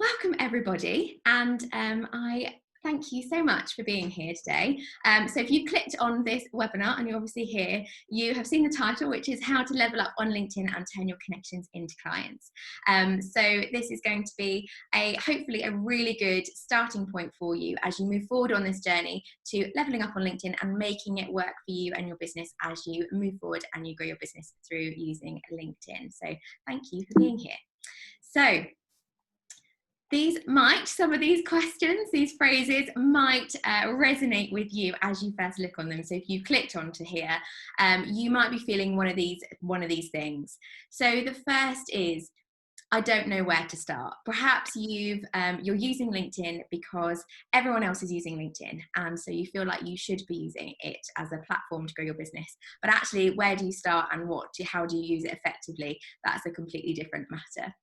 Welcome everybody, and I thank you so much for being here today. So if you clicked on this webinar and you're obviously here, you have seen the title, which is How to Level Up on LinkedIn and Turn Your Connections into Clients. So this is going to be hopefully a really good starting point for you as you move forward on this journey to leveling up on LinkedIn and making it work for you and your business as you move forward and you grow your business through using LinkedIn. So thank you for being here. So some of these questions, these phrases might resonate with you as you first look on them. So if you clicked onto here, you might be feeling one of these things. So the first is, I don't know where to start. Perhaps you're using LinkedIn because everyone else is using LinkedIn, and so you feel like you should be using it as a platform to grow your business. But actually, where do you start and how do you use it effectively? That's a completely different matter.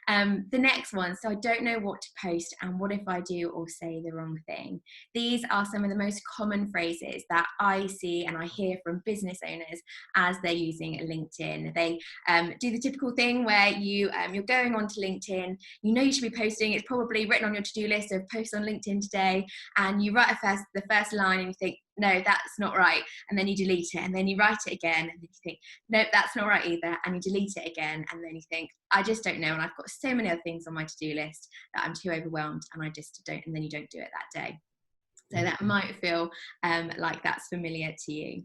The next one, so I don't know what to post, and what if I do or say the wrong thing? These are some of the most common phrases that I see and I hear from business owners as they're using LinkedIn. They do the typical thing where you're going onto LinkedIn, you know you should be posting, it's probably written on your to-do list of post on LinkedIn today, and you write the first line and you think, no, that's not right, and then you delete it, and then you write it again, and then you think, nope, that's not right either, and you delete it again, and then you think, I just don't know, and I've got so many other things on my to-do list that I'm too overwhelmed, and I just don't, and then you don't do it that day. So that might feel like that's familiar to you.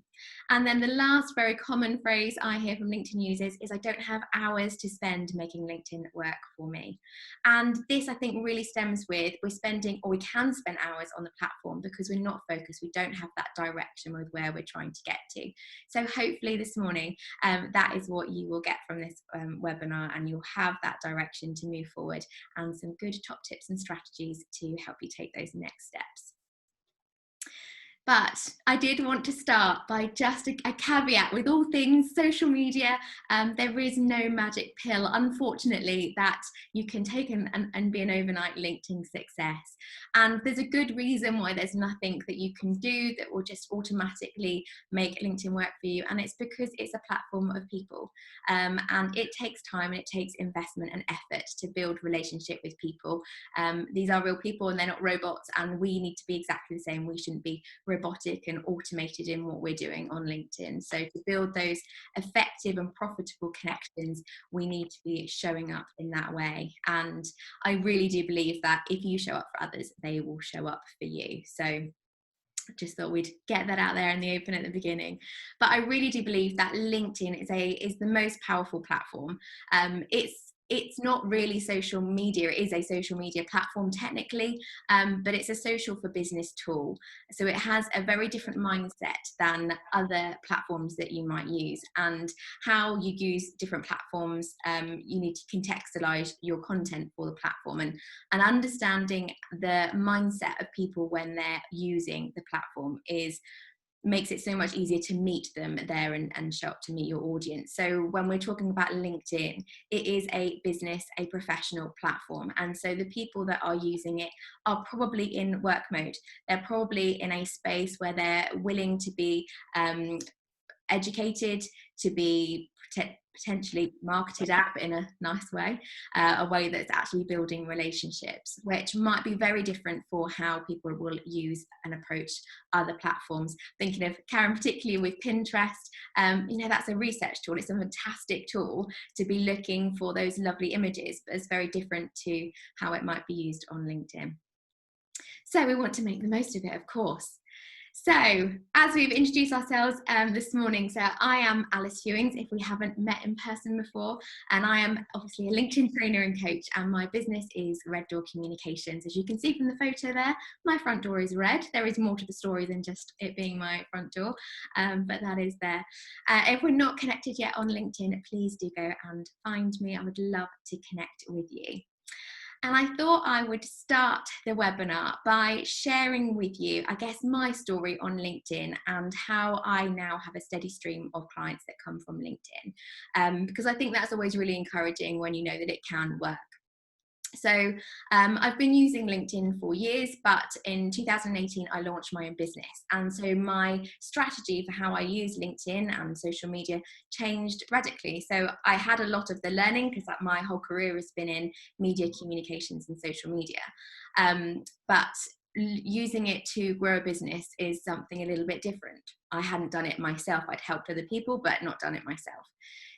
And then the last very common phrase I hear from LinkedIn users is, I don't have hours to spend making LinkedIn work for me. And this, I think, really stems with we can spend hours on the platform because we're not focused. We don't have that direction with where we're trying to get to. So hopefully this morning, that is what you will get from this webinar, and you'll have that direction to move forward and some good top tips and strategies to help you take those next steps. But I did want to start by just a caveat with all things social media. There is no magic pill, unfortunately, that you can take and be an overnight LinkedIn success. And there's a good reason why there's nothing that you can do that will just automatically make LinkedIn work for you. And it's because it's a platform of people. And it takes time and it takes investment and effort to build relationship with people. These are real people and they're not robots, and we need to be exactly the same. We shouldn't be robotic and automated in what we're doing on LinkedIn. So to build those effective and profitable connections, we need to be showing up in that way. And I really do believe that if you show up for others, they will show up for you. So just thought we'd get that out there in the open at the beginning. But I really do believe that LinkedIn is the most powerful platform. It's not really social media. It is a social media platform technically, but it's a social for business tool. So it has a very different mindset than other platforms that you might use. And how you use different platforms, you need to contextualize your content for the platform, and understanding the mindset of people when they're using the platform makes it so much easier to meet them there and show up to meet your audience. So when we're talking about LinkedIn, it is a business, a professional platform. And so the people that are using it are probably in work mode. They're probably in a space where they're willing to be educated, to be potentially marketed at in a nice way, a way that's actually building relationships, which might be very different for how people will use and approach other platforms. Thinking of Karen, particularly with Pinterest, that's a research tool. It's a fantastic tool to be looking for those lovely images, but it's very different to how it might be used on LinkedIn. So we want to make the most of it, of course. So, as we've introduced ourselves this morning, so I am Alice Hewings, if we haven't met in person before, and I am obviously a LinkedIn trainer and coach, and my business is Red Door Communications. As you can see from the photo there, my front door is red. There is more to the story than just it being my front door, but that is there. If we're not connected yet on LinkedIn, please do go and find me. I would love to connect with you. And I thought I would start the webinar by sharing with you, I guess, my story on LinkedIn and how I now have a steady stream of clients that come from LinkedIn. Because I think that's always really encouraging when you know that it can work. So I've been using LinkedIn for years, but in 2018, I launched my own business. And so my strategy for how I use LinkedIn and social media changed radically. So I had a lot of the learning because my whole career has been in media communications and social media. But using it to grow a business is something a little bit different. I hadn't done it myself. I'd helped other people, but not done it myself.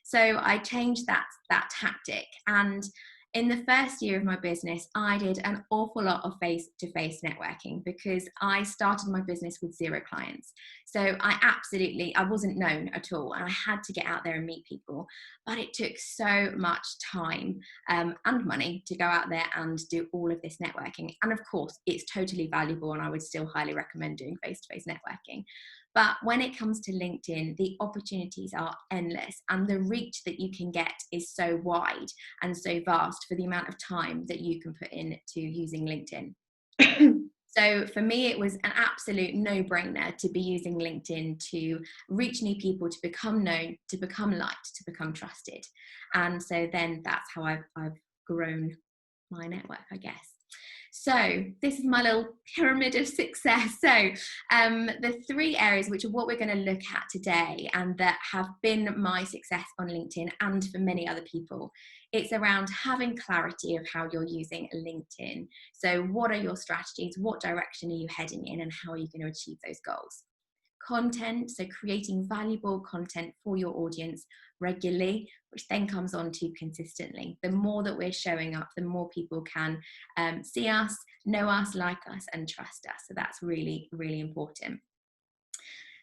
So I changed that tactic. And in the first year of my business, I did an awful lot of face-to-face networking because I started my business with 0 clients. So I wasn't known at all, and I had to get out there and meet people. But it took so much time and money to go out there and do all of this networking. And of course, it's totally valuable, and I would still highly recommend doing face-to-face networking. But when it comes to LinkedIn, the opportunities are endless, and the reach that you can get is so wide and so vast for the amount of time that you can put into using LinkedIn. So for me, it was an absolute no-brainer to be using LinkedIn to reach new people, to become known, to become liked, to become trusted. And so then that's how I've grown my network, I guess. So this is my little pyramid of success. So the 3 areas, which are what we're going to look at today and that have been my success on LinkedIn and for many other people, it's around having clarity of how you're using LinkedIn. So what are your strategies? What direction are you heading in, and how are you going to achieve those goals? Content, so creating valuable content for your audience regularly, which then comes on to consistently. The more that we're showing up, the more people can see us, know us, like us, and trust us. So that's really, really important.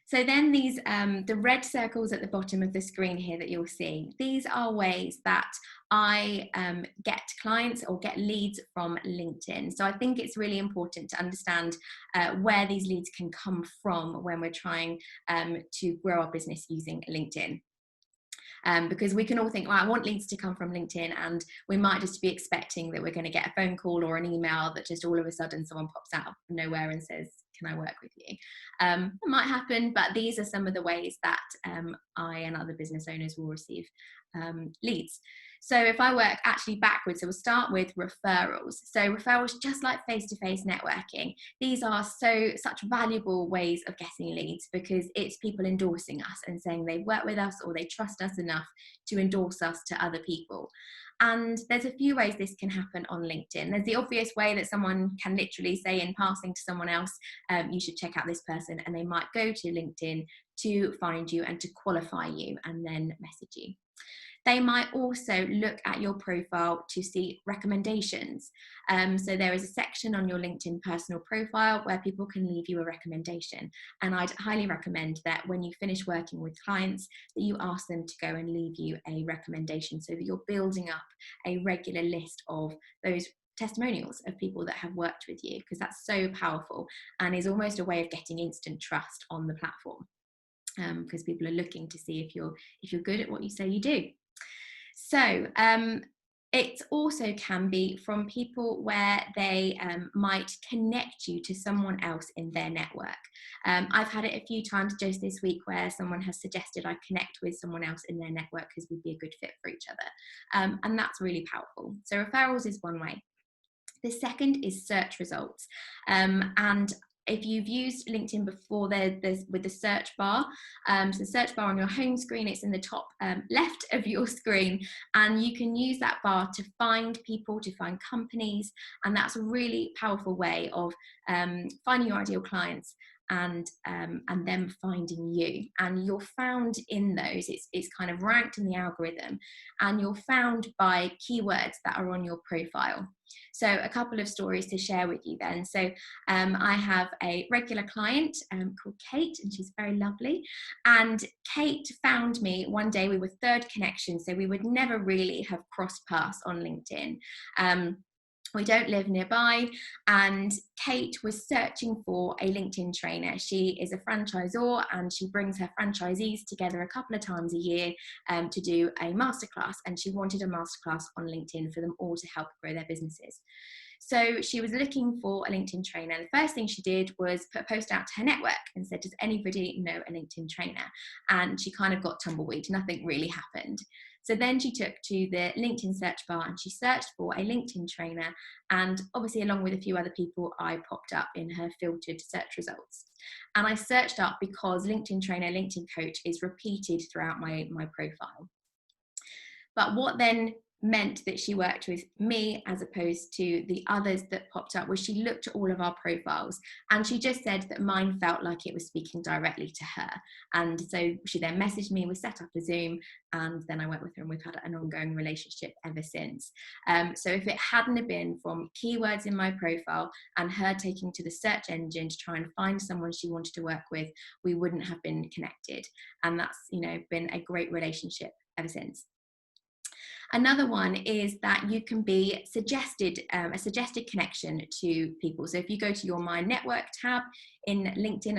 So then these, the red circles at the bottom of the screen here that you'll see, these are ways that I get clients or get leads from LinkedIn. So I think it's really important to understand where these leads can come from when we're trying to grow our business using LinkedIn. Because we can all think, well, I want leads to come from LinkedIn, and we might just be expecting that we're going to get a phone call or an email that just all of a sudden someone pops out of nowhere and says, can I work with you? It might happen, but these are some of the ways that I and other business owners will receive leads. So if I work actually backwards, so we'll start with referrals. So referrals, just like face-to-face networking, these are such valuable ways of getting leads because it's people endorsing us and saying they work with us or they trust us enough to endorse us to other people. And there's a few ways this can happen on LinkedIn. There's the obvious way that someone can literally say in passing to someone else, you should check out this person, and they might go to LinkedIn to find you and to qualify you and then message you. They might also look at your profile to see recommendations. So there is a section on your LinkedIn personal profile where people can leave you a recommendation. And I'd highly recommend that when you finish working with clients, that you ask them to go and leave you a recommendation so that you're building up a regular list of those testimonials of people that have worked with you, because that's so powerful and is almost a way of getting instant trust on the platform. Because people are looking to see if you're good at what you say you do. So it also can be from people where they might connect you to someone else in their network. I've had it a few times just this week where someone has suggested I connect with someone else in their network because we'd be a good fit for each other. And that's really powerful. So referrals is one way. The second is search results. And if you've used LinkedIn before, there's with the search bar. So the search bar on your home screen, it's in the top left of your screen, and you can use that bar to find people, to find companies, and that's a really powerful way of finding your ideal clients and them finding you. And you're found in those, it's kind of ranked in the algorithm, and you're found by keywords that are on your profile. So a couple of stories to share with you then. So I have a regular client called Kate, and she's very lovely. And Kate found me one day. We were third connection, so we would never really have crossed paths on LinkedIn. We don't live nearby, and Kate was searching for a LinkedIn trainer. She is a franchisor, and she brings her franchisees together a couple of times a year to do a masterclass, and she wanted a masterclass on LinkedIn for them all to help grow their businesses. So she was looking for a LinkedIn trainer. The first thing she did was put a post out to her network and said, does anybody know a LinkedIn trainer? And she kind of got tumbleweed. Nothing really happened. So then she took to the LinkedIn search bar and she searched for a LinkedIn trainer, and obviously along with a few other people, I popped up in her filtered search results. And I searched up because LinkedIn trainer, LinkedIn coach is repeated throughout my profile. But what then meant that she worked with me as opposed to the others that popped up was she looked at all of our profiles, and she just said that mine felt like it was speaking directly to her. And so she then messaged me, we set up a Zoom, and then I went with her and we've had an ongoing relationship ever since. So if it hadn't have been from keywords in my profile and her taking to the search engine to try and find someone she wanted to work with, we wouldn't have been connected. And that's, you know, been a great relationship ever since. Another one is that you can be suggested, a suggested connection to people. So if you go to your My Network tab in LinkedIn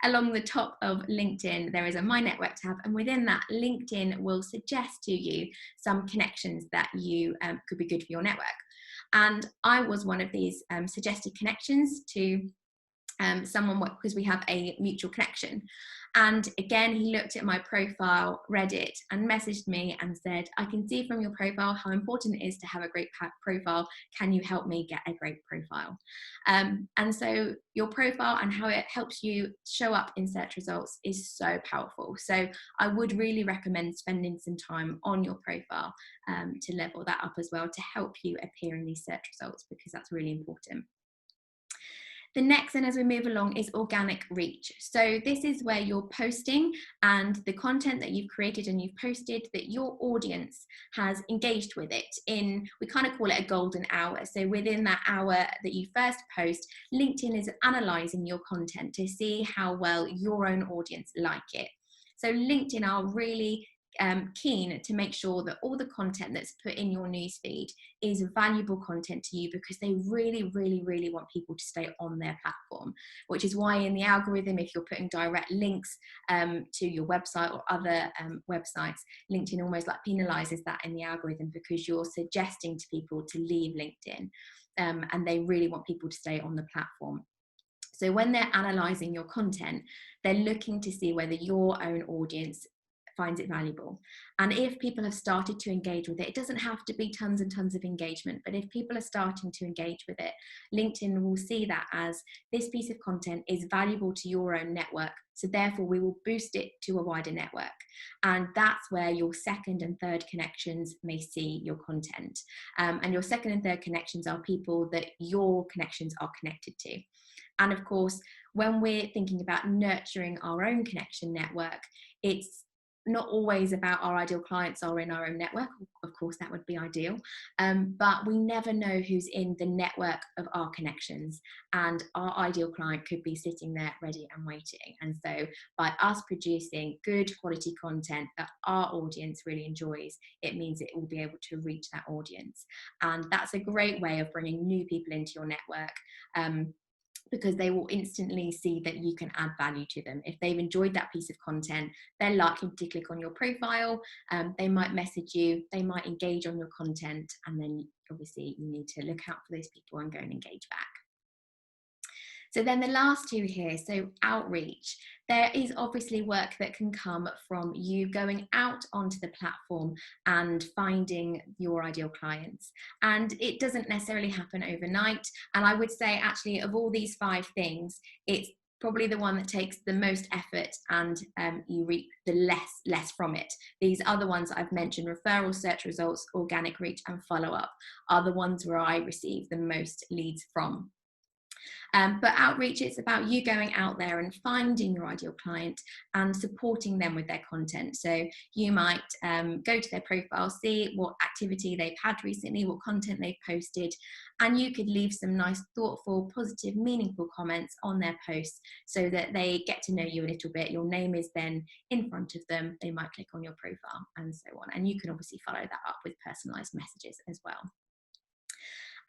along the top of LinkedIn, there is a My Network tab, and within that, LinkedIn will suggest to you some connections that you could be good for your network. And I was one of these suggested connections to someone, because we have a mutual connection. And again, he looked at my profile, read it, and messaged me and said, I can see from your profile how important it is to have a great profile. Can you help me get a great profile? And so your profile and how it helps you show up in search results is so powerful. So I would really recommend spending some time on your profile to level that up as well, to help you appear in these search results, because that's really important. The next, and as we move along, is organic reach. So this is where you're posting, and the content that you've created and you've posted, that your audience has engaged with it in, we kind of call it a golden hour. So within that hour that you first post, LinkedIn is analyzing your content to see how well your own audience like it. So LinkedIn are really keen to make sure that all the content that's put in your newsfeed is valuable content to you, because they really, really, really want people to stay on their platform, which is why in the algorithm, if you're putting direct links to your website or other websites, LinkedIn almost like penalizes that in the algorithm, because you're suggesting to people to leave LinkedIn, and they really want people to stay on the platform. So when they're analyzing your content, they're looking to see whether your own audience finds it valuable. And if people have started to engage with it, it doesn't have to be tons and tons of engagement, but if people are starting to engage with it, LinkedIn will see that as this piece of content is valuable to your own network, so therefore we will boost it to a wider network. And that's where your second and third connections may see your content. And your second and third connections are people that your connections are connected to. And of course, when we're thinking about nurturing our own connection network, it's not always about our ideal clients are in our own network. Of course, that would be ideal. But we never know who's in the network of our connections, and our ideal client could be sitting there ready and waiting. And so by us producing good quality content that our audience really enjoys, it means it will be able to reach that audience. And that's a great way of bringing new people into your network, because they will instantly see that you can add value to them. If they've enjoyed that piece of content, they're likely to click on your profile, they might message you, they might engage on your content, and then obviously you need to look out for those people and go and engage back. So then the last two here, so outreach. There is obviously work that can come from you going out onto the platform and finding your ideal clients. And it doesn't necessarily happen overnight. And I would say actually of all these 5 things, it's probably the one that takes the most effort, and you reap the less from it. These other ones that I've mentioned, referral, search results, organic reach, and follow-up, are the ones where I receive the most leads from. But outreach, it's about you going out there and finding your ideal client and supporting them with their content. So you might go to their profile, see what activity they've had recently, what content they've posted, and you could leave some nice, thoughtful, positive, meaningful comments on their posts so that they get to know you a little bit. Your name is then in front of them. They might click on your profile and so on. And you can obviously follow that up with personalized messages as well.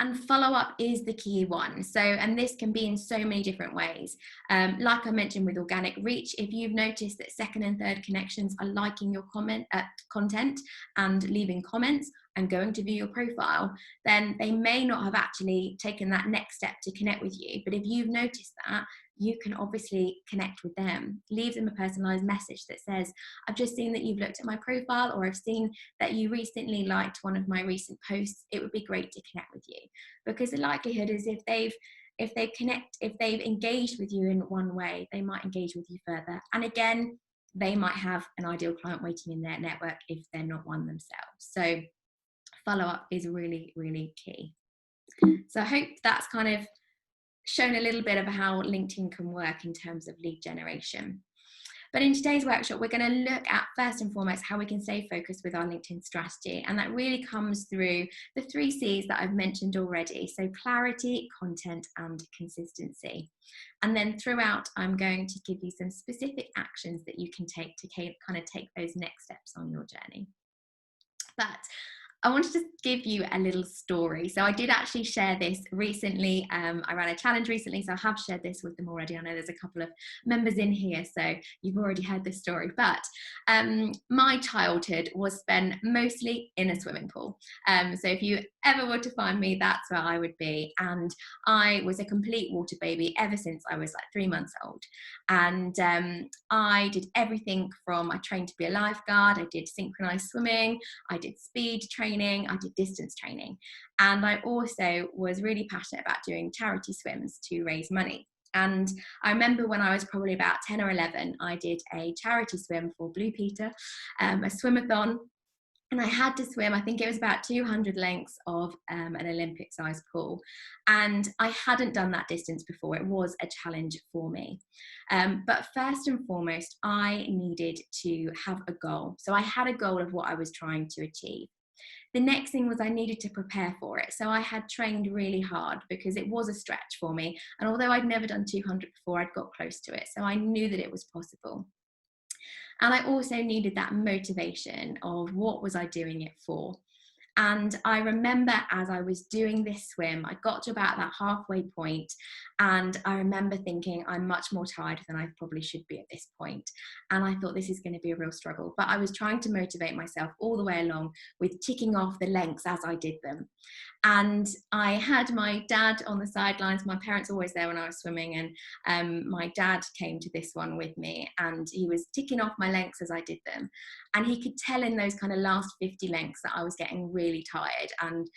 And follow-up is the key one. So, and this can be in so many different ways. Like I mentioned with organic reach, if you've noticed that second and third connections are liking your content and leaving comments, and going to view your profile, then they may not have actually taken that next step to connect with you. But if you've noticed that, you can obviously connect with them. Leave them a personalized message that says, I've just seen that you've looked at my profile, or I've seen that you recently liked one of my recent posts. It would be great to connect with you. Because the likelihood is if they've engaged with you in one way, they might engage with you further. And again, they might have an ideal client waiting in their network if they're not one themselves. So follow-up is really, really key. So I hope that's kind of shown a little bit of how LinkedIn can work in terms of lead generation. But in today's workshop, we're going to look at, first and foremost, how we can stay focused with our LinkedIn strategy. And that really comes through the 3 C's that I've mentioned already. So clarity, content, and consistency. And then throughout, I'm going to give you some specific actions that you can take to kind of take those next steps on your journey. But I wanted to give you a little story. So I did actually share this recently. I ran a challenge recently, so I have shared this with them already. I know there's a couple of members in here, so you've already heard this story. But my childhood was spent mostly in a swimming pool. So if you ever were to find me, that's where I would be. And I was a complete water baby ever since I was like 3 months old. And I did everything from, I trained to be a lifeguard, I did synchronized swimming, I did speed training, I did distance training. And I also was really passionate about doing charity swims to raise money. And I remember when I was probably about 10 or 11, I did a charity swim for Blue Peter, a swimathon. And I had to swim, I think it was about 200 lengths of an Olympic-sized pool. And I hadn't done that distance before. It was a challenge for me. But first and foremost, I needed to have a goal. So I had a goal of what I was trying to achieve. The next thing was I needed to prepare for it. So I had trained really hard because it was a stretch for me. And although I'd never done 200 before, I'd got close to it. So I knew that it was possible. And I also needed that motivation of what was I doing it for. And I remember as I was doing this swim, I got to about that halfway point, and I remember thinking, I'm much more tired than I probably should be at this point. And I thought this is going to be a real struggle. But I was trying to motivate myself all the way along with ticking off the lengths as I did them. And I had my dad on the sidelines. My parents were always there when I was swimming, and my dad came to this one with me, and he was ticking off my lengths as I did them. And he could tell in those kind of last 50 lengths that I was getting really tired and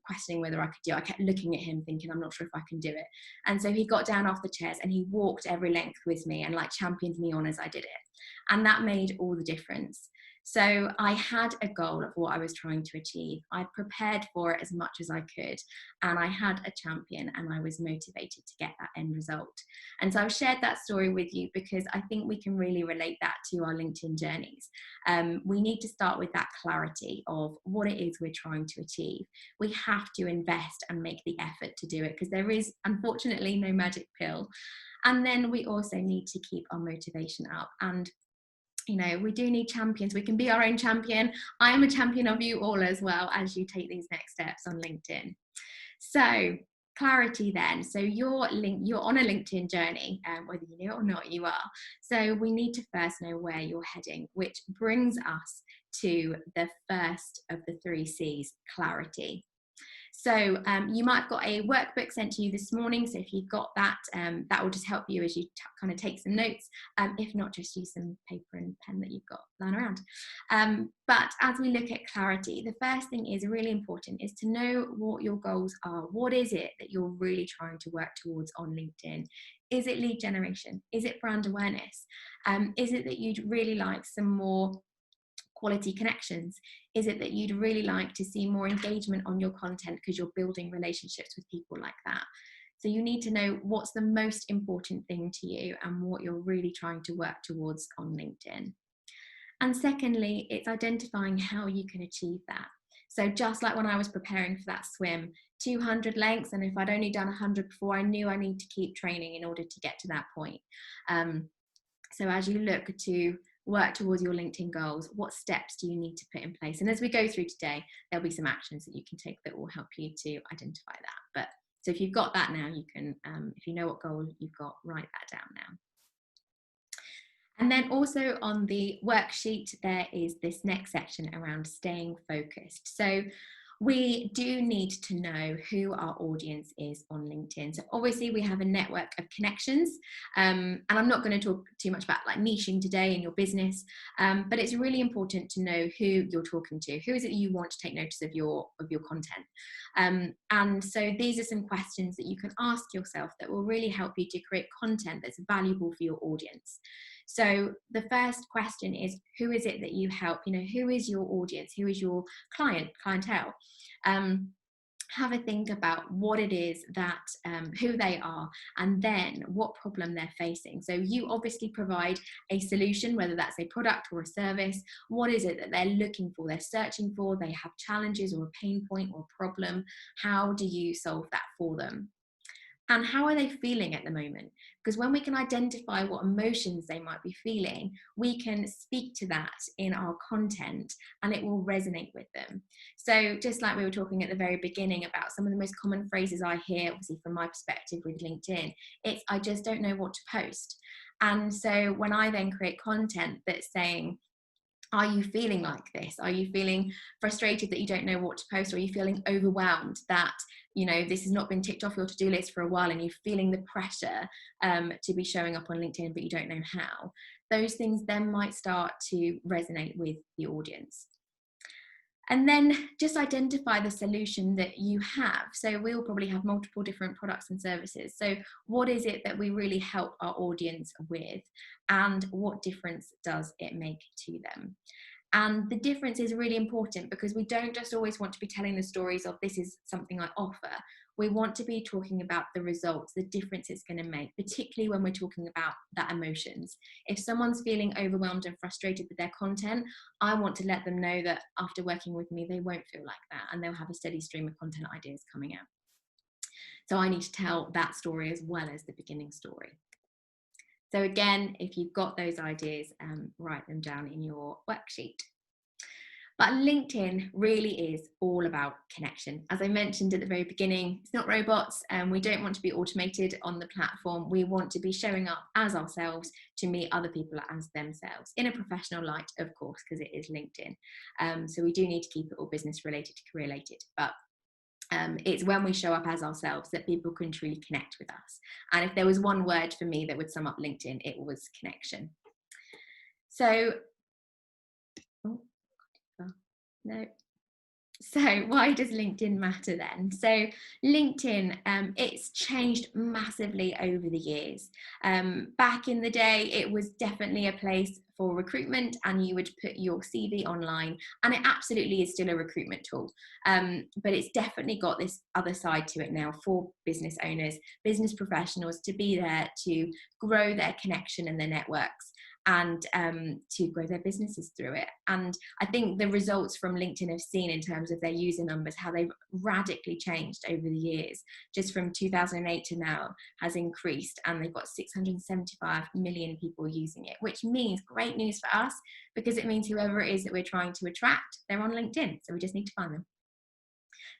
questioning whether I could do it. I kept looking at him thinking, I'm not sure if I can do it. And so he got down off the chairs and he walked every length with me and like championed me on as I did it. And that made all the difference. So I had a goal of what I was trying to achieve. I prepared for it as much as I could, and I had a champion, and I was motivated to get that end result. And so I've shared that story with you because I think we can really relate that to our LinkedIn journeys. We need to start with that clarity of what it is we're trying to achieve. We have to invest and make the effort to do it because there is unfortunately no magic pill. And then we also need to keep our motivation up. And you know, we do need champions. We can be our own champion. I am a champion of you all as well as you take these next steps on LinkedIn. So clarity then. So you're on a LinkedIn journey, whether you know it or not, you are. So we need to first know where you're heading, which brings us to the first of the 3 C's, clarity. So you might have got a workbook sent to you this morning. So if you've got that, that will just help you as you kind of take some notes. If not, just use some paper and pen that you've got lying around. But as we look at clarity, the first thing is really important is to know what your goals are. What is it that you're really trying to work towards on LinkedIn? Is it lead generation? Is it brand awareness? Is it that you'd really like some more quality connections? Is it that you'd really like to see more engagement on your content because you're building relationships with people like that? So you need to know what's the most important thing to you and what you're really trying to work towards on LinkedIn. And secondly, it's identifying how you can achieve that. So just like when I was preparing for that swim, 200 lengths, and if I'd only done 100 before, I knew I need to keep training in order to get to that point. So as you look to work towards your LinkedIn goals, what steps do you need to put in place? And as we go through today, there'll be some actions that you can take that will help you to identify that. But so if you've got that now, you can, if you know what goal you've got, write that down And then also on the worksheet, there is this next section around staying focused. So we do need to know who our audience is on LinkedIn. So obviously we have a network of connections, and I'm not going to talk too much about like niching today in your business, but it's really important to know who you're talking to. Who is it you want to take notice of your content? And so these are some questions that you can ask yourself that will really help you to create content that's valuable for your audience. So the first question is, who is it that you help? You know, who is your audience? Who is your clientele? Have a think about what it is that, who they are, and then what problem they're facing. So you obviously provide a solution, whether that's a product or a service. What is it that they're looking for, they're searching for, they have challenges or a pain point or a problem? How do you solve that for them? And how are they feeling at the moment? Because when we can identify what emotions they might be feeling, we can speak to that in our content and it will resonate with them. So just like we were talking at the very beginning about some of the most common phrases I hear, obviously from my perspective with LinkedIn, it's, I just don't know what to post. And so when I then create content that's saying, are you feeling like this? Are you feeling frustrated that you don't know what to post? Or are you feeling overwhelmed that, you know, this has not been ticked off your to-do list for a while and you're feeling the pressure to be showing up on LinkedIn, but you don't know how? Those things then might start to resonate with the audience. And then just identify the solution that you have. So we'll probably have multiple different products and services. So what is it that we really help our audience with, and what difference does it make to them? And the difference is really important because we don't just always want to be telling the stories of this is something I offer. We want to be talking about the results, the difference it's going to make, particularly when we're talking about that emotions. If someone's feeling overwhelmed and frustrated with their content, I want to let them know that after working with me, they won't feel like that and they'll have a steady stream of content ideas coming out. So I need to tell that story as well as the beginning story. So again, if you've got those ideas, write them down in your worksheet. But LinkedIn really is all about connection. As I mentioned at the very beginning, it's not robots, and we don't want to be automated on the platform. We want to be showing up as ourselves to meet other people as themselves in a professional light, of course, because it is LinkedIn. So we do need to keep it all business related to career related, but it's when we show up as ourselves that people can truly connect with us. And if there was one word for me that would sum up LinkedIn, it was connection. So, no. So why does LinkedIn matter then? So LinkedIn, it's changed massively over the years. Back in the day, it was definitely a place for recruitment, and you would put your CV online, and it absolutely is still a recruitment tool. But it's definitely got this other side to it now for business owners, business professionals to be there to grow their connection and their networks, and to grow their businesses through it. And I think the results from LinkedIn have seen in terms of their user numbers, how they've radically changed over the years, just from 2008 to now has increased, and they've got 675 million people using it, which means great news for us, because it means whoever it is that we're trying to attract, they're on LinkedIn. So we just need to find them.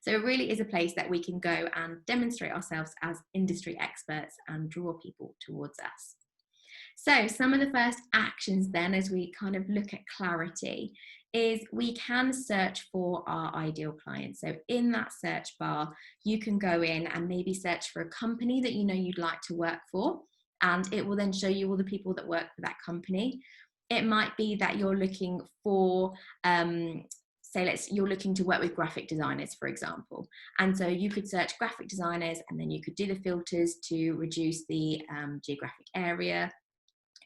So it really is a place that we can go and demonstrate ourselves as industry experts and draw people towards us. So some of the first actions then, as we kind of look at clarity, is we can search for our ideal client. So in that search bar, you can go in and maybe search for a company that you know you'd like to work for, and it will then show you all the people that work for that company. It might be that you're looking for, you're looking to work with graphic designers, for example. And so you could search graphic designers, and then you could do the filters to reduce the geographic area,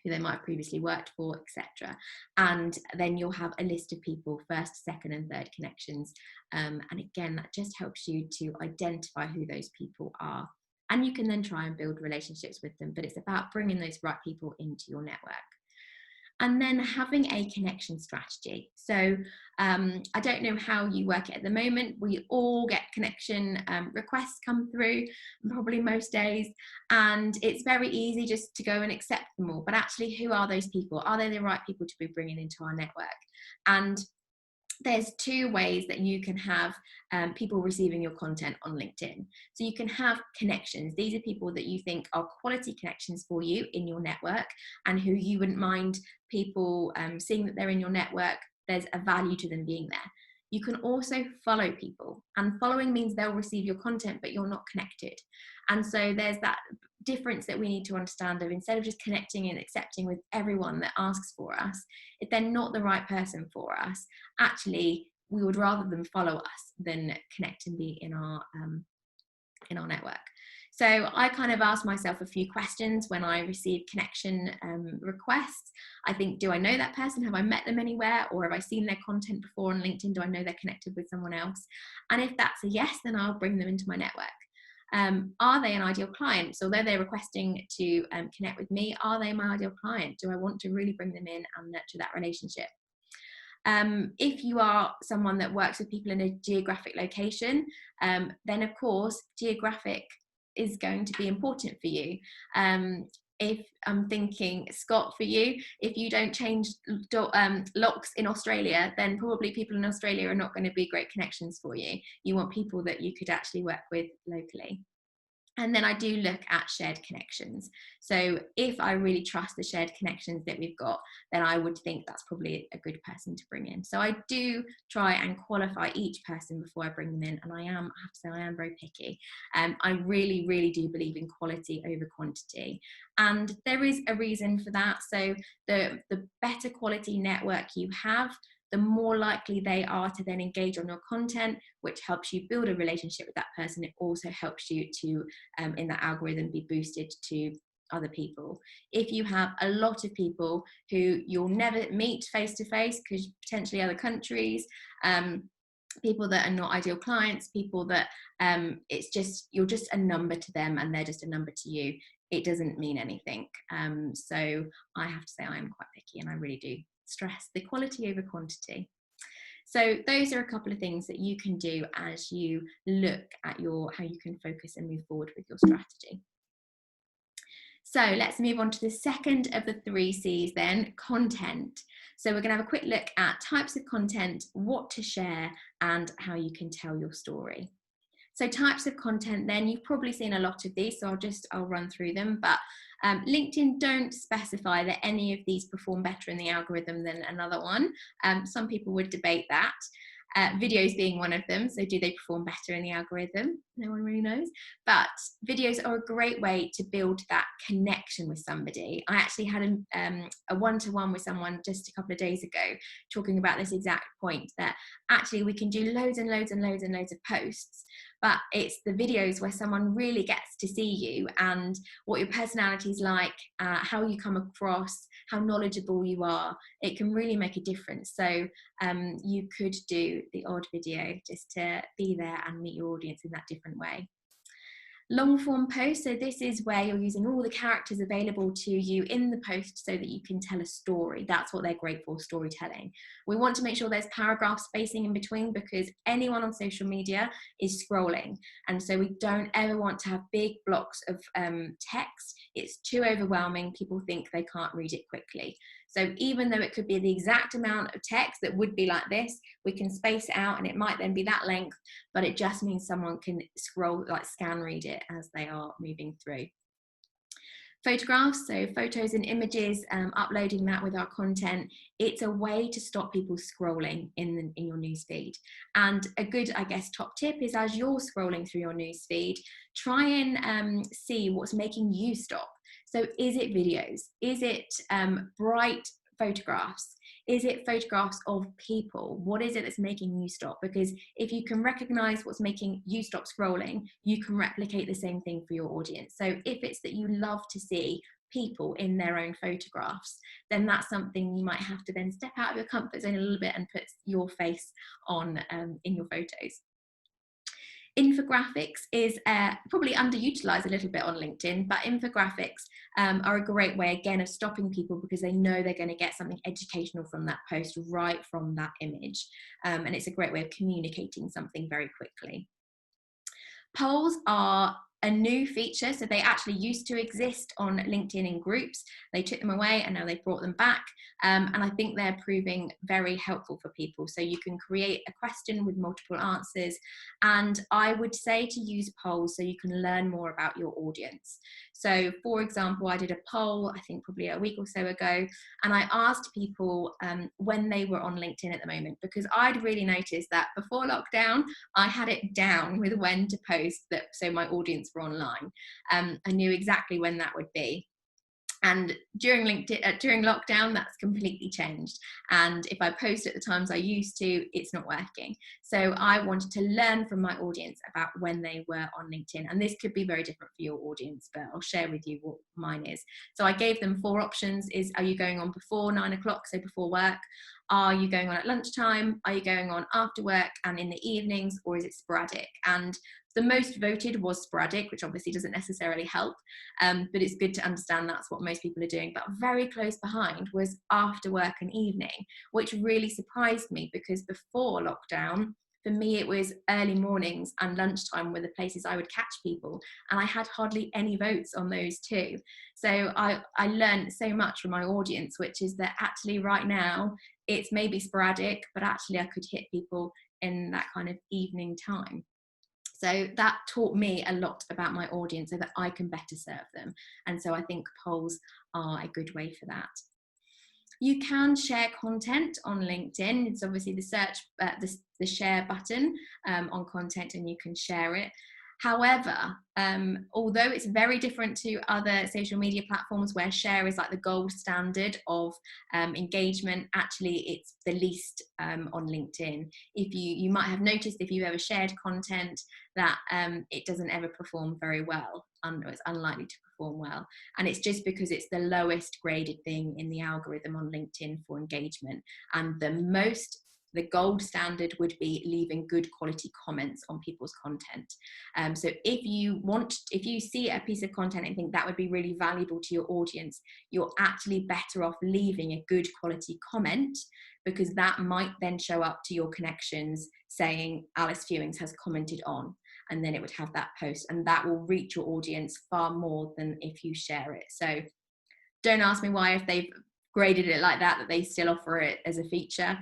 who they might have previously worked for, etc. And then you'll have a list of people, first, second, and third connections. And again, that just helps you to identify who those people are. And you can then try and build relationships with them, but it's about bringing those right people into your network. And then having a connection strategy. So I don't know how you work it at the moment. We all get connection requests come through, probably most days. And it's very easy just to go and accept them all. But actually, who are those people? Are they the right people to be bringing into our network? And there's two ways that you can have people receiving your content on LinkedIn. So you can have connections. These are people that you think are quality connections for you in your network, and who you wouldn't mind people seeing that they're in your network. There's a value to them being there. You can also follow people, and following means they'll receive your content, but you're not connected. And so there's that difference that we need to understand, of instead of just connecting and accepting with everyone that asks for us, if they're not the right person for us, actually we would rather them follow us than connect and be in our network. So I kind of asked myself a few questions when I received connection requests. I think, do I know that person? Have I met them anywhere? Or have I seen their content before on LinkedIn? Do I know they're connected with someone else? And if that's a yes, then I'll bring them into my network. Are they an ideal client? So although they're requesting to connect with me, are they my ideal client? Do I want to really bring them in and nurture that relationship? If you are someone that works with people in a geographic location, then of course geographic is going to be important for you. If I'm thinking, Scott, for you, if you don't change locks in Australia, then probably people in Australia are not going to be great connections for you. You want people that you could actually work with locally. And then I do look at shared connections. So if I really trust the shared connections that we've got, then I would think that's probably a good person to bring in. So I do try and qualify each person before I bring them in. And I have to say, I am very picky. I really, really do believe in quality over quantity. And there is a reason for that. So the better quality network you have, the more likely they are to then engage on your content, which helps you build a relationship with that person. It also helps you to, in that algorithm, be boosted to other people. If you have a lot of people who you'll never meet face to face, because potentially other countries, people that are not ideal clients, people that it's just, you're just a number to them and they're just a number to you, it doesn't mean anything. So I have to say I am quite picky, and I really do stress the quality over quantity. So those are a couple of things that you can do as you look at how you can focus and move forward with your strategy. So let's move on to the second of the 3 C's then, content. So we're going to have a quick look at types of content, what to share, and how you can tell your story. So types of content, then you've probably seen a lot of these, so I'll run through them, but LinkedIn don't specify that any of these perform better in the algorithm than another one. Some people would debate that. Videos being one of them, so do they perform better in the algorithm? No one really knows, but videos are a great way to build that connection with somebody. I actually had a one-to-one with someone just a couple of days ago talking about this exact point, that actually we can do loads and loads and loads and loads of posts, but it's the videos where someone really gets to see you and what your personality is like, how you come across, how knowledgeable you are. It can really make a difference. So you could do the odd video just to be there and meet your audience in that different way. Long form post, so this is where you're using all the characters available to you in the post so that you can tell a story. That's what they're great for, storytelling. We want to make sure there's paragraph spacing in between, because anyone on social media is scrolling, and so we don't ever want to have big blocks of text. It's too overwhelming. People think they can't read it quickly. So even though it could be the exact amount of text that would be like this, we can space it out and it might then be that length, but it just means someone can scroll, like scan read it as they are moving through. Photographs, so photos and images, uploading that with our content, it's a way to stop people scrolling in your newsfeed. And a good, I guess, top tip is, as you're scrolling through your newsfeed, try and see what's making you stop. So is it videos? Is it bright photographs? Is it photographs of people? What is it that's making you stop? Because if you can recognize what's making you stop scrolling, you can replicate the same thing for your audience. So if it's that you love to see people in their own photographs, then that's something you might have to then step out of your comfort zone a little bit and put your face on in your photos. Infographics is probably underutilized a little bit on LinkedIn, but infographics are a great way, again, of stopping people because they know they're going to get something educational from that post right from that image. And it's a great way of communicating something very quickly. Polls are a new feature. So they actually used to exist on LinkedIn in groups. They took them away and now they've brought them back. And I think they're proving very helpful for people. So you can create a question with multiple answers. And I would say to use polls so you can learn more about your audience. So for example, I did a poll, I think probably a week or so ago, and I asked people when they were on LinkedIn at the moment, because I'd really noticed that before lockdown, I had it down with when to post that, so my audience were online. I knew exactly when that would be. And during lockdown, that's completely changed. And if I post at the times I used to, it's not working. So I wanted to learn from my audience about when they were on LinkedIn. And this could be very different for your audience, but I'll share with you what mine is. So I gave them 4 options. Are you going on before 9 o'clock, so before work? Are you going on at lunchtime? Are you going on after work and in the evenings, or is it sporadic? And the most voted was sporadic, which obviously doesn't necessarily help, but it's good to understand that's what most people are doing. But very close behind was after work and evening, which really surprised me, because before lockdown, for me, it was early mornings and lunchtime were the places I would catch people. And I had hardly any votes on those two. So I learned so much from my audience, which is that actually right now, it's maybe sporadic, but actually I could hit people in that kind of evening time. So that taught me a lot about my audience so that I can better serve them. And so I think polls are a good way for that. You can share content on LinkedIn. It's obviously the search, the share button on content, and you can share it. However, although it's very different to other social media platforms where share is like the gold standard of engagement, actually it's the least on LinkedIn. If you might have noticed, if you've ever shared content, that it doesn't ever perform very well. It's unlikely to perform well. And it's just because it's the lowest graded thing in the algorithm on LinkedIn for engagement. And the gold standard would be leaving good quality comments on people's content. So if you see a piece of content and think that would be really valuable to your audience, you're actually better off leaving a good quality comment, because that might then show up to your connections saying Alice Fewings has commented on, and then it would have that post, and that will reach your audience far more than if you share it. So don't ask me why, if they've graded it like that they still offer it as a feature.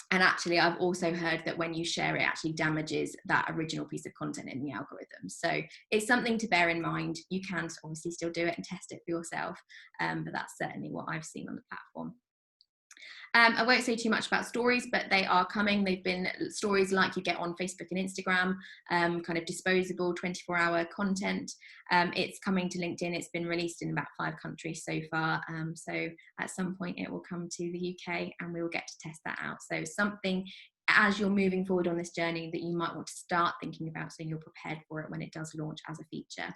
And actually, I've also heard that when you share it, actually damages that original piece of content in the algorithm. So it's something to bear in mind. You can obviously still do it and test it for yourself, but that's certainly what I've seen on the platform. I won't say too much about stories, but they are coming. They've been stories like you get on Facebook and Instagram, kind of disposable 24-hour content. It's coming to LinkedIn. It's been released in about 5 countries so far. So at some point it will come to the UK and we will get to test that out. So something as you're moving forward on this journey that you might want to start thinking about, so you're prepared for it when it does launch as a feature.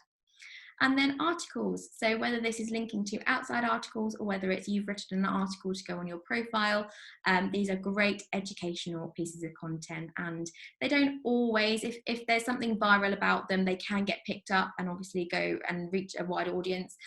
And then articles. So whether this is linking to outside articles or whether it's you've written an article to go on your profile, these are great educational pieces of content, and they don't always, if there's something viral about them, they can get picked up and obviously go and reach a wide audience.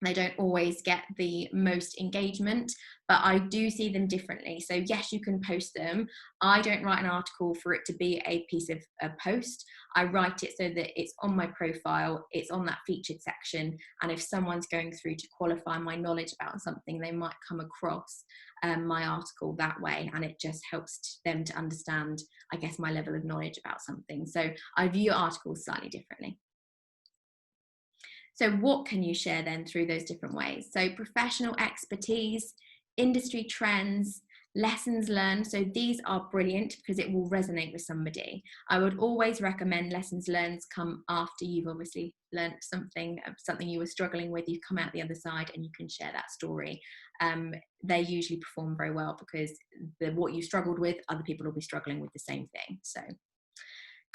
They don't always get the most engagement, but I do see them differently. So yes, you can post them. I don't write an article for it to be a piece of a post. I write it so that it's on my profile, it's on that featured section. And if someone's going through to qualify my knowledge about something, they might come across my article that way. And it just helps them to understand, I guess, my level of knowledge about something. So I view articles slightly differently. So what can you share then through those different ways? So professional expertise, industry trends, lessons learned. So these are brilliant because it will resonate with somebody. I would always recommend lessons learned come after you've obviously learned something you were struggling with, you've come out the other side and you can share that story. They usually perform very well because what you struggled with, other people will be struggling with the same thing. So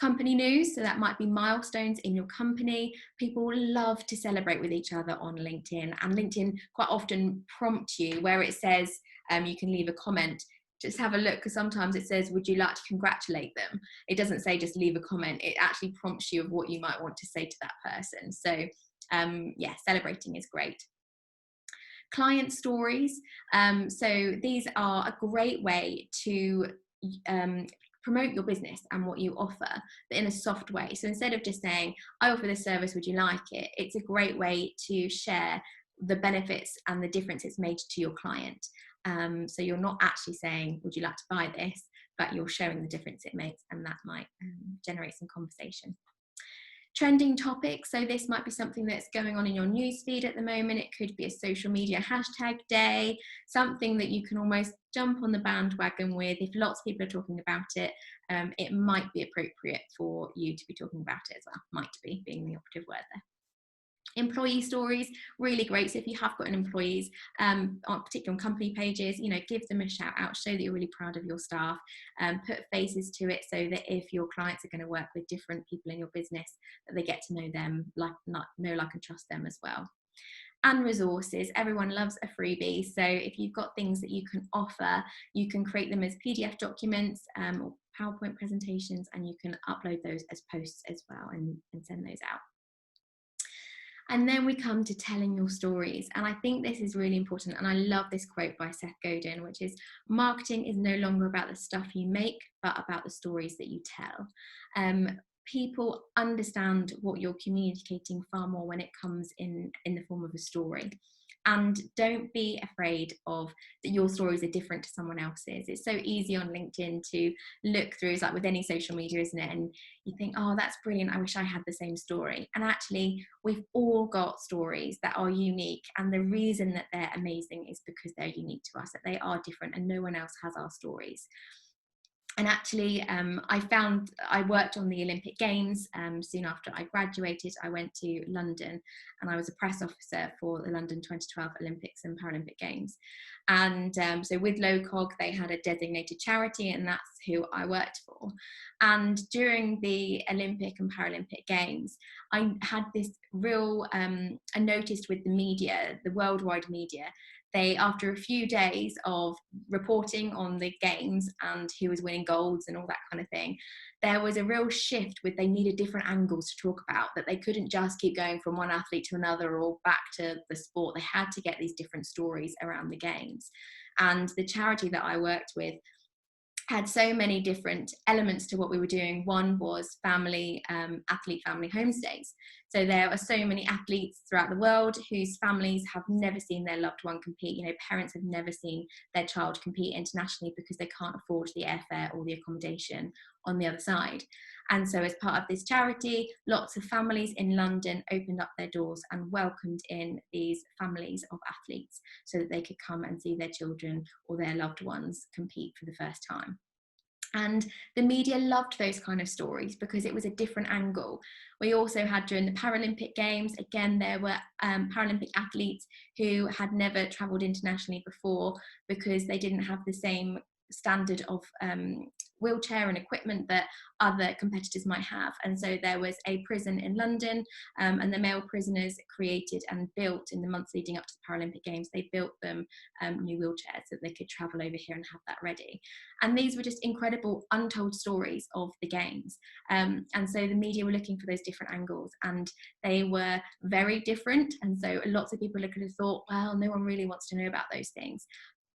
company news, so that might be milestones in your company. People love to celebrate with each other on LinkedIn, and LinkedIn quite often prompt you where it says you can leave a comment. Just have a look, because sometimes it says, would you like to congratulate them? It doesn't say just leave a comment. It actually prompts you of what you might want to say to that person. So yeah, celebrating is great. Client stories. So these are a great way to promote your business and what you offer, but in a soft way. So instead of just saying, I offer this service, would you like it? It's a great way to share the benefits and the difference it's made to your client. So you're not actually saying, would you like to buy this? But you're showing the difference it makes, and that might generate some conversation. Trending topics, so this might be something that's going on in your newsfeed at the moment. It could be a social media hashtag day, something that you can almost jump on the bandwagon with. If lots of people are talking about it, it might be appropriate for you to be talking about it as well. Might be being the operative word there. Employee stories, really great. So if you have got an employees, particularly on company pages, you know, give them a shout out, show that you're really proud of your staff, put faces to it, so that if your clients are going to work with different people in your business, that they get to know them, like and trust them as well. And resources, everyone loves a freebie. So if you've got things that you can offer, you can create them as PDF documents or PowerPoint presentations, and you can upload those as posts as well and send those out. And then we come to telling your stories. And I think this is really important. And I love this quote by Seth Godin, which is, marketing is no longer about the stuff you make, but about the stories that you tell. People understand what you're communicating far more when it comes in the form of a story. And don't be afraid of that your stories are different to someone else's. It's so easy on LinkedIn to look through, it's like with any social media, isn't it? And you think, oh, that's brilliant, I wish I had the same story. And actually, we've all got stories that are unique. And the reason that they're amazing is because they're unique to us, that they are different and no one else has our stories. And actually, I worked on the Olympic Games. Soon after I graduated, I went to London and I was a press officer for the London 2012 Olympics and Paralympic Games. And so with LOCOG, they had a designated charity, and that's who I worked for. And during the Olympic and Paralympic Games, I had this real, I noticed with the media, the worldwide media, they, after a few days of reporting on the games and who was winning golds and all that kind of thing, there was a real shift with they needed different angles to talk about, that they couldn't just keep going from one athlete to another or back to the sport. They had to get these different stories around the games. And the charity that I worked with had so many different elements to what we were doing. One was family, athlete family homestays. So there are so many athletes throughout the world whose families have never seen their loved one compete. You know, parents have never seen their child compete internationally because they can't afford the airfare or the accommodation on the other side. And so as part of this charity, lots of families in London opened up their doors and welcomed in these families of athletes so that they could come and see their children or their loved ones compete for the first time. And the media loved those kind of stories because it was a different angle. We also had, during the Paralympic Games, again, there were Paralympic athletes who had never travelled internationally before because they didn't have the same standard of wheelchair and equipment that other competitors might have. And so there was a prison in London, and the male prisoners created and built, in the months leading up to the Paralympic Games, they built them new wheelchairs so that they could travel over here and have that ready. And these were just incredible untold stories of the games. And so the media were looking for those different angles, and they were very different. And so lots of people could have thought, well, no one really wants to know about those things.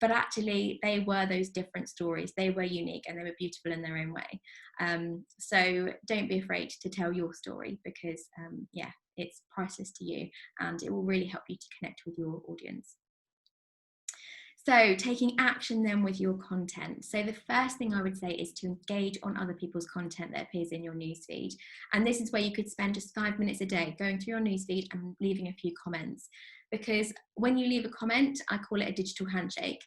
But actually, they were those different stories. They were unique and they were beautiful in their own way. So don't be afraid to tell your story because, yeah, it's priceless to you and it will really help you to connect with your audience. So taking action then with your content. So the first thing I would say is to engage on other people's content that appears in your newsfeed. And this is where you could spend just 5 minutes a day going through your newsfeed and leaving a few comments. Because when you leave a comment, I call it a digital handshake.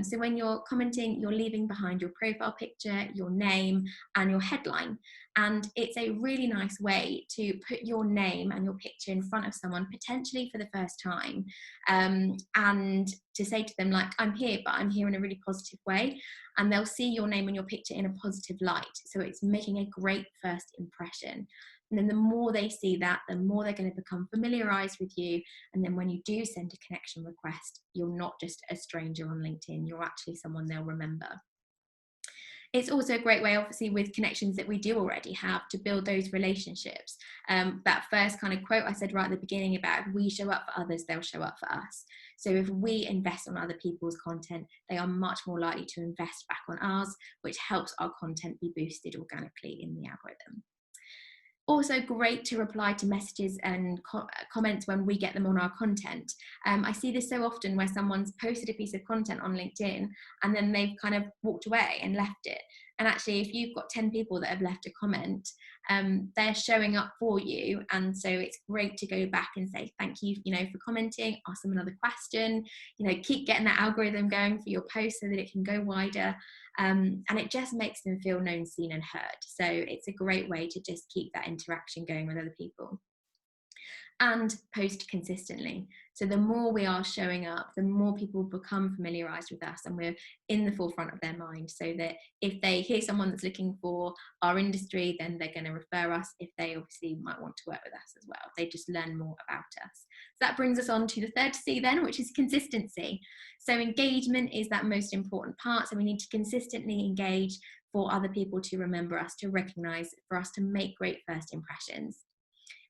So when you're commenting, you're leaving behind your profile picture, your name, and your headline. And it's a really nice way to put your name and your picture in front of someone, potentially for the first time, and to say to them, like, I'm here, but I'm here in a really positive way. And they'll see your name and your picture in a positive light. So it's making a great first impression. And then the more they see that, the more they're going to become familiarized with you. And then when you do send a connection request, you're not just a stranger on LinkedIn, you're actually someone they'll remember. It's also a great way, obviously, with connections that we do already have, to build those relationships. That first kind of quote I said right at the beginning about, if we show up for others, they'll show up for us. So if we invest on other people's content, they are much more likely to invest back on ours, which helps our content be boosted organically in the algorithm. Also great to reply to messages and comments when we get them on our content. I see this so often where someone's posted a piece of content on LinkedIn and then they've kind of walked away and left it. And actually, if you've got 10 people that have left a comment, they're showing up for you. And so it's great to go back and say, thank you, for commenting, ask them another question, keep getting that algorithm going for your post so that it can go wider. And it just makes them feel known, seen and heard. So it's a great way to just keep that interaction going with other people. And post consistently. So the more we are showing up, the more people become familiarized with us and we're in the forefront of their mind, so that if they hear someone that's looking for our industry, then they're going to refer us. If they obviously might want to work with us as well, they just learn more about us. So that brings us on to the third C then, which is consistency. So engagement is that most important part. So we need to consistently engage for other people to remember us, to recognize, for us to make great first impressions.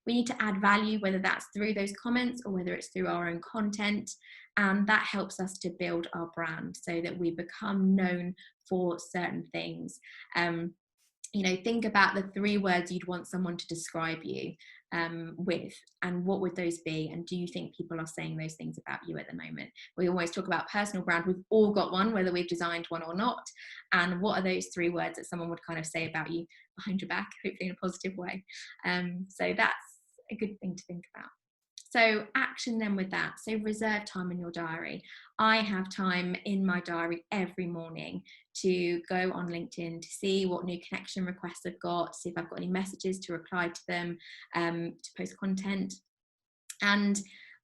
We need to add value, whether that's through those comments or whether it's through our own content. And that helps us to build our brand so that we become known for certain things. Think about the 3 words you'd want someone to describe you with, and what would those be? And do you think people are saying those things about you at the moment? We always talk about personal brand. We've all got one, whether we've designed one or not. And what are those 3 words that someone would kind of say about you behind your back, hopefully in a positive way? So that's a good thing to think about. So action then with that. So reserve time in your diary. I have time in my diary every morning to go on LinkedIn to see what new connection requests I've got, see if I've got any messages to reply to them, to post content. And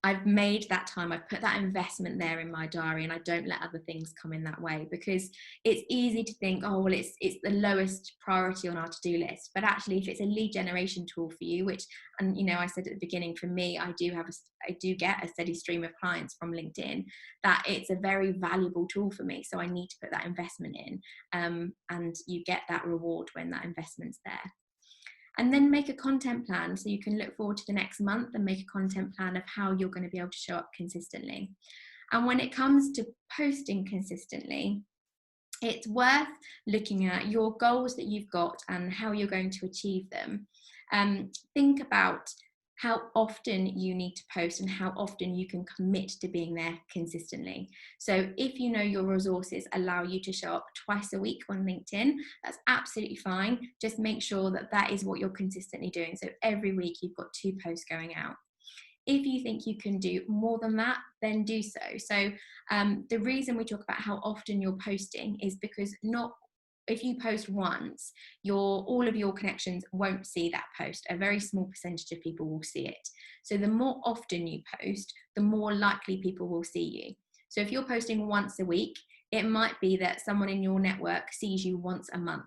I've made that time, I've put that investment there in my diary, and I don't let other things come in that way, because it's easy to think, oh, well, it's the lowest priority on our to-do list. But actually, if it's a lead generation tool for you, which, and I said at the beginning, for me, I do get a steady stream of clients from LinkedIn, that it's a very valuable tool for me. So I need to put that investment in, and you get that reward when that investment's there. And then make a content plan, so you can look forward to the next month and make a content plan of how you're going to be able to show up consistently. And when it comes to posting consistently, it's worth looking at your goals that you've got and how you're going to achieve them. Think about how often you need to post and how often you can commit to being there consistently. So if your resources allow you to show up twice a week on LinkedIn, that's absolutely fine. Just make sure that that is what you're consistently doing. So every week you've got 2 posts going out. If you think you can do more than that, then do so. So the reason we talk about how often you're posting is because if you post once, all of your connections won't see that post. A very small percentage of people will see it. So the more often you post, the more likely people will see you. So if you're posting once a week, it might be that someone in your network sees you once a month.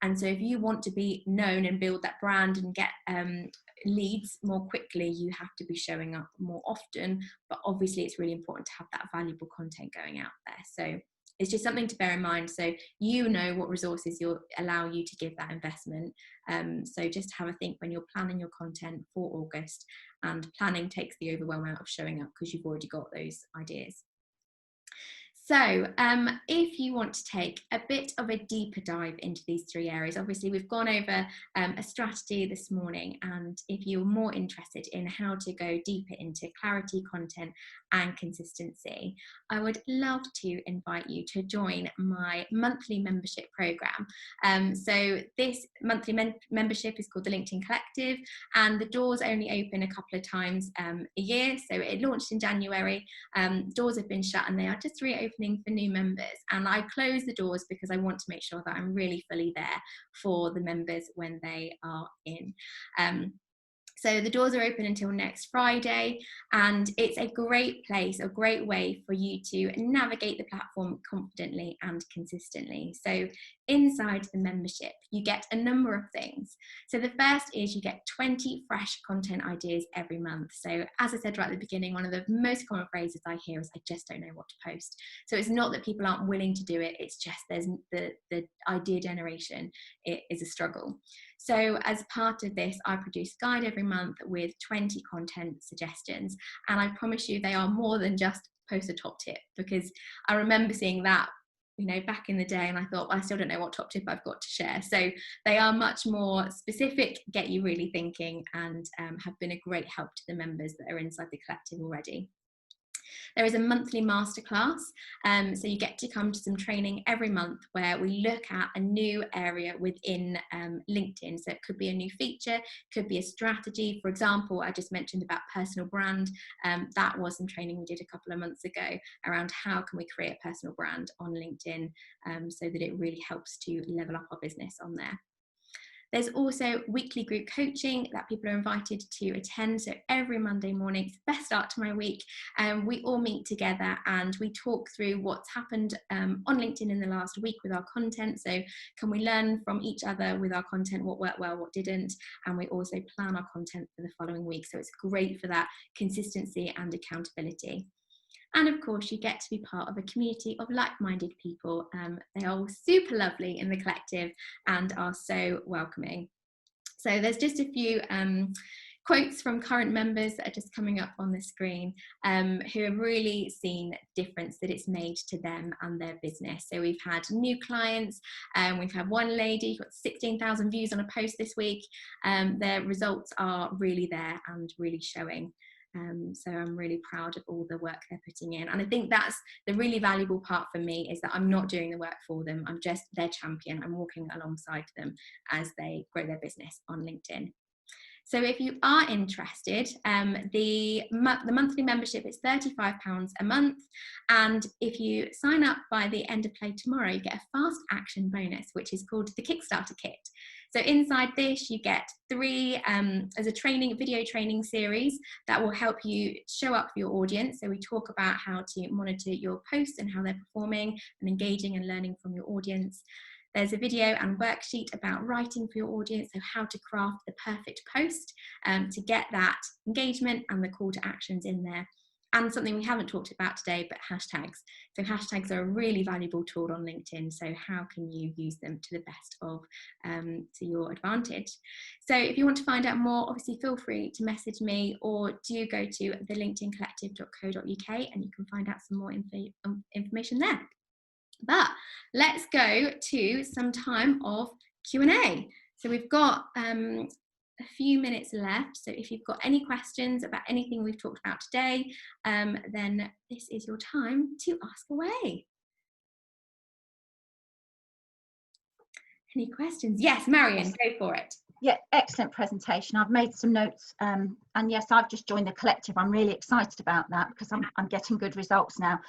And so if you want to be known and build that brand and get leads more quickly, you have to be showing up more often. But obviously it's really important to have that valuable content going out there. So it's just something to bear in mind, so what resources allow you to give that investment. So just have a think when you're planning your content for August, and planning takes the overwhelm out of showing up because you've already got those ideas. So if you want to take a bit of a deeper dive into these 3 areas, obviously we've gone over a strategy this morning, and if you're more interested in how to go deeper into clarity, content and consistency, I would love to invite you to join my monthly membership program. So this monthly membership is called the LinkedIn Collective, and the doors only open a couple of times a year. So it launched in January, doors have been shut and they are just reopening for new members, and I close the doors because I want to make sure that I'm really fully there for the members when they are in. So the doors are open until next Friday, and it's a great place, a great way for you to navigate the platform confidently and consistently. So inside the membership, you get a number of things. So the first is you get 20 fresh content ideas every month. So as I said right at the beginning, one of the most common phrases I hear is, I just don't know what to post. So it's not that people aren't willing to do it, it's just there's the idea generation, it is a struggle. So as part of this, I produce a guide every month with 20 content suggestions, and I promise you they are more than just post a top tip, because I remember seeing that, you know, back in the day, and I thought, I still don't know what top tip I've got to share. So they are much more specific, get you really thinking, and have been a great help to the members that are inside the collective already. There is a monthly masterclass, so you get to come to some training every month where we look at a new area within LinkedIn. So it could be a new feature, could be a strategy. For example, I just mentioned about personal brand. That was some training we did a couple of months ago around how can we create a personal brand on LinkedIn, so that it really helps to level up our business on there. There's also weekly group coaching that people are invited to attend. So every Monday morning, it's the best start to my week. We all meet together and we talk through what's happened on LinkedIn in the last week with our content. So can we learn from each other with our content, what worked well, what didn't? And we also plan our content for the following week. So it's great for that consistency and accountability. And of course, you get to be part of a community of like-minded people. They are all super lovely in the collective and are so welcoming. So there's just a few quotes from current members that are just coming up on the screen, who have really seen difference that it's made to them and their business. So we've had new clients, we've had one lady got 16,000 views on a post this week. Their results are really there and really showing. So I'm really proud of all the work they're putting in. And I think that's the really valuable part for me, is that I'm not doing the work for them. I'm just their champion. I'm walking alongside them as they grow their business on LinkedIn. So if you are interested, the monthly membership is £35 a month. And if you sign up by the end of play tomorrow, you get a fast action bonus, which is called the Kickstarter Kit. So inside this, you get three, as a video training series that will help you show up for your audience. So we talk about how to monitor your posts and how they're performing and engaging and learning from your audience. There's a video and worksheet about writing for your audience, so how to craft the perfect post to get that engagement and the call to actions in there. And something we haven't talked about today, but hashtags. So hashtags are a really valuable tool on LinkedIn. So how can you use them to the best of, to your advantage? So if you want to find out more, obviously feel free to message me, or do go to thelinkedincollective.co.uk and you can find out some more information there. But let's go to some time of Q&A. So we've got a few minutes left. So if you've got any questions about anything we've talked about today, then this is your time to ask away. Any questions? Yes, Marion, go for it. Yeah, excellent presentation. I've made some notes, and yes, I've just joined the collective. I'm really excited about that because I'm getting good results now.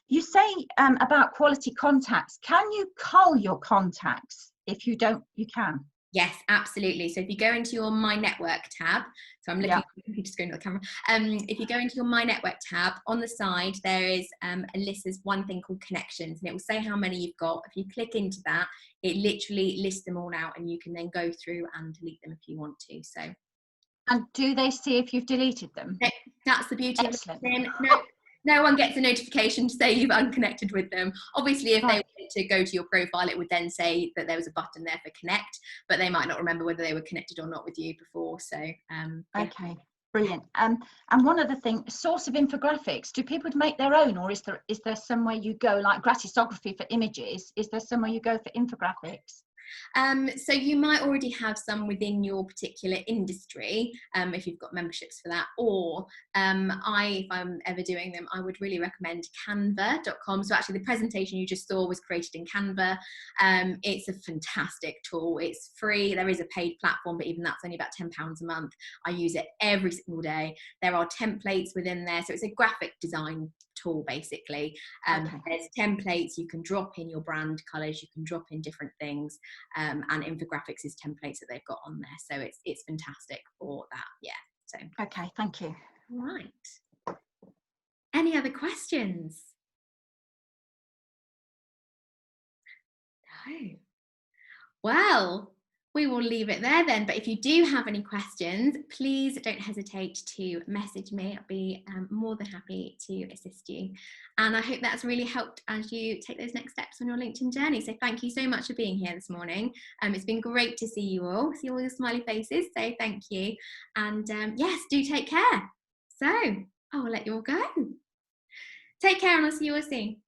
You say about quality contacts. Can you cull your contacts? If you don't, you can. Yes, absolutely. So if you go into your My Network tab, so I'm looking at the computer screen, not the camera. If you go into your My Network tab, on the side there is a list. There's one thing called connections, and it will say how many you've got. If you click into that, it literally lists them all out, and you can then go through and delete them if you want to. So, and do they see if you've deleted them? That's the beauty of LinkedIn. No one gets a notification to say you've unconnected with them. Obviously, if they wanted to go to your profile, it would then say that there was a button there for connect, but they might not remember whether they were connected or not with you before. So, okay, brilliant. And one other thing, source of infographics. Do people make their own, or is there somewhere you go, like Gratisography for images? Is there somewhere you go for infographics? So you might already have some within your particular industry, if you've got memberships for that, or if I'm ever doing them, I would really recommend canva.com. So actually the presentation you just saw was created in Canva. It's a fantastic tool. It's free. There is a paid platform, but even that's only about £10 a month. I use it every single day. There are templates within there. So it's a graphic design tool basically. There's templates, you can drop in your brand colors, you can drop in different things, and infographics is templates that they've got on there, so it's fantastic for that. So okay, thank you. Right, any other questions? No. Well, we will leave it there then. But if you do have any questions, please don't hesitate to message me. I'll be more than happy to assist you. And I hope that's really helped as you take those next steps on your LinkedIn journey. So thank you so much for being here this morning. It's been great to see you all, see all your smiley faces. So thank you. And yes, do take care. So I will let you all go. Take care and I'll see you all soon.